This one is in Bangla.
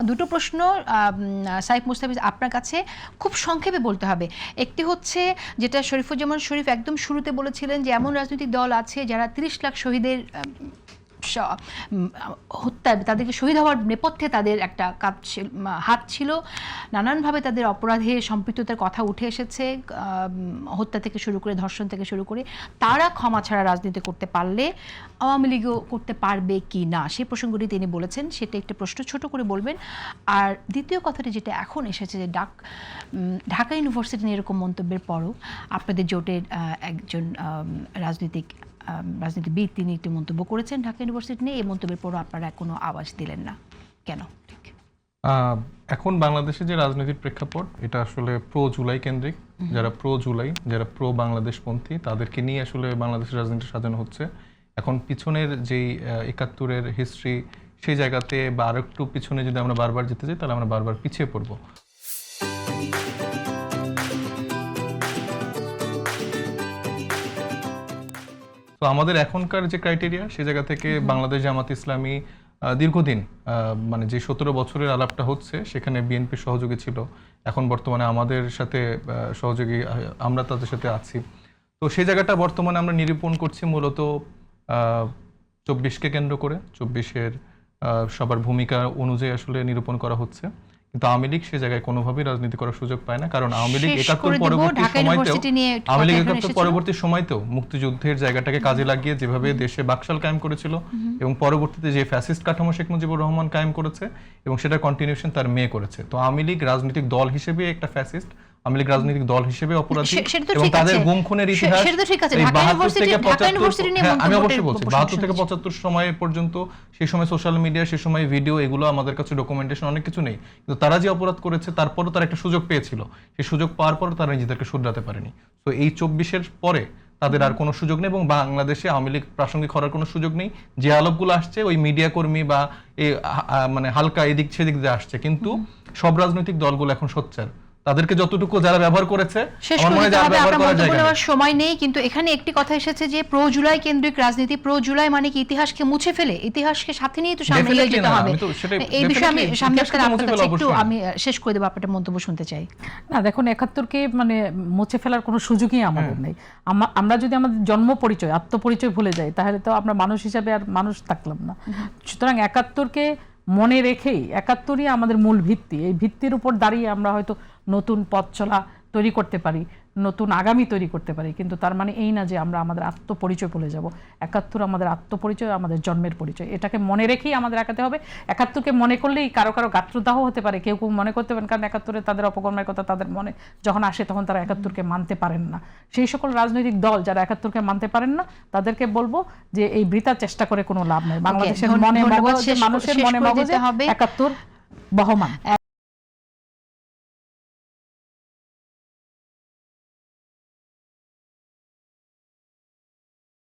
দুটো প্রশ্ন সাইফ মুস্তাফিজ আপনার কাছে খুব সংক্ষেপে বলতে হবে। একটি হচ্ছে যেটা শরীফুজ্জামান শরীফ একদম শুরুতে বলেছিলেন যে এমন রাজনৈতিক দল আছে যারা ৩০ লাখ শহীদের হত্যা, তাদেরকে শহীদ হওয়ার নেপথ্যে তাদের একটা হাত ছিল, নানানভাবে তাদের অপরাধে সম্পৃক্ততার কথা উঠে এসেছে, হত্যা থেকে শুরু করে ধর্ষণ থেকে শুরু করে, তারা ক্ষমা ছাড়া রাজনীতি করতে পারলে আওয়ামী লীগও করতে পারবে কি না সেই প্রসঙ্গটি তিনি বলেছেন। সেটা একটা প্রশ্ন ছোট করে বলবেন। আর দ্বিতীয় কথাটি যেটা এখন এসেছে যে ঢাকা ইউনিভার্সিটি নিয়ে এরকম মন্তব্যের পরও আপনাদের জোটের একজন রাজনীতিবিদ তিনি একটি মন্তব্য করেছেন ঢাকা ইউনিভার্সিটি নিয়ে, এই মন্তব্যের পরও আপনারা কোনো আওয়াজ দিলেন না কেন? এখন বাংলাদেশে যে রাজনৈতিক প্রেক্ষাপট এটা আসলে প্রো জুলাই কেন্দ্রিক, যারা প্রো জুলাই, যারা প্রো বাংলাদেশপন্থী তাদেরকে নিয়ে আসলে বাংলাদেশের রাজনীতি সাজানো হচ্ছে। এখন পিছনের যেই ৭১-এর হিস্ট্রি সেই জায়গাতে বা আরো একটু পিছনে যদি আমরা বারবার যেতে চাই তাহলে আমরা বারবার পিছিয়ে পড়বো। তো আমাদের এখনকার যে ক্রাইটেরিয়া সেই জায়গা থেকে বাংলাদেশ জামাত ইসলামী দীর্ঘদিন মানে যে ১৭ বছরের আলাপটা হচ্ছে সেখানে বিএনপি সহযোগী ছিল, এখন বর্তমানে আমাদের সাথে সহযোগী, আমরা তাদের সাথে আছি। তো সেই জায়গাটা বর্তমানে আমরা নিরূপণ করছি মূলত ২৪কে কেন্দ্র করে, ২৪-এর সবার ভূমিকা অনুযায়ী আসলে নিরূপণ করা হচ্ছে। কিন্তু আওয়ামী লীগ সে জায়গায় কোনোভাবেই রাজনীতি করার সুযোগ পায় না, কারণ আওয়ামী লীগ ৭১ পরবর্তী সময়তেও মুক্তিযুদ্ধের জায়গাটাকে কাজে লাগিয়ে যেভাবে দেশে বাকশাল কায়েম করেছিল এবং পরবর্তীতে যে ফ্যাসিস্ট কাঠামো শেখ মুজিবুর রহমান কায়েম করেছে এবং সেটা কন্টিনিউশন তার মেয়ে করেছে। তো আওয়ামী লীগ রাজনৈতিক দল হিসেবে একটা ফ্যাসিস্ট, আওয়ামী লীগ রাজনৈতিক দল হিসেবে অপরাধী এবং তাদের গুম খুনের ইতিহাস ৭২ থেকে ৭৫, আমি অবশ্যই বলছি ৭২ থেকে ৭৫ সময় পর্যন্ত, সেই সময় সোশ্যাল মিডিয়া, সেই সময় ভিডিও, এগুলো আমাদের কাছে ডকুমেন্টেশন অনেক কিছু নেই, কিন্তু তারা যে অপরাধ করেছে তারপরও তারা একটা সুযোগ পেয়েছিল, সেই সুযোগ পাওয়ার পর তারা নিজেদেরকে শুধরাতে পারেনি। তো এই ২৪-এর পরে তাদের আর কোনো সুযোগ নেই এবং বাংলাদেশে আওয়ামী লীগ প্রাসঙ্গিক হওয়ার কোনো সুযোগ নেই। যে আলোকগুলো আসছে ওই মিডিয়া কর্মী বা মানে হালকা এদিক সেদিক দিয়ে আসছে, কিন্তু সব রাজনৈতিক দলগুলো এখন সোচ্চার, তাদেরকে যতটুকু যারা ব্যবহার করেছে সময় নেই। কিন্তু এখানে একটি কথা এসেছে যে প্রো জুলাই কেন্দ্রিক রাজনীতি, প্রো জুলাই মানে কি ইতিহাসকে মুছে ফেলে, ইতিহাসকে সাথে নিয়ে তো সামনে এগিয়ে যেতে হবে। এই বিষয়ে আমি সামনে আমি শেষ করে দেবো, আপনার মন্তব্য শুনতে চাই। না দেখুন, ৭১কে মানে মুছে ফেলার কোনো সুযোগই আমাদের নেই। আমরা যদি আমাদের জন্ম পরিচয়, আত্মপরিচয় ভুলে যাই তাহলে তো আমরা মানুষ হিসাবে আর মানুষ থাকলাম না। সুতরাং ৭১কে মনে রেখেই, ৭১ই আমাদের মূল ভিত্তি, এই ভিত্তির উপর দাঁড়িয়ে আমরা হয়তো নতুন পথ চলা তৈরি করতে পারি, নতুন আগামী তৈরি করতে পারি, কিন্তু তার মানে এই না যে আমরা আমাদের আত্মপরিচয় ভুলে যাব। ৭১ আমাদের আত্মপরিচয়, আমাদের জন্মের পরিচয়, এটাকে মনে রেখেই আমাদের আঁকাতে হবে। ৭১কে মনে করলেই কারো কারো গাত্রদাহ হতে পারে, কেউ কেউ মনে করতে পারেন, কারণ ৭১-এ তাদের অপকর্মের কথা তাদের মনে যখন আসে তখন তারা ৭১কে মানতে পারেন না। সেই সকল রাজনৈতিক দল যারা ৭১কে মানতে পারেন না তাদেরকে বলবো যে এই বৃথা চেষ্টা করে কোনো লাভ নেই। বাংলাদেশের মনে মগজে, মানুষের মনে মগজে ৭১ বহমান।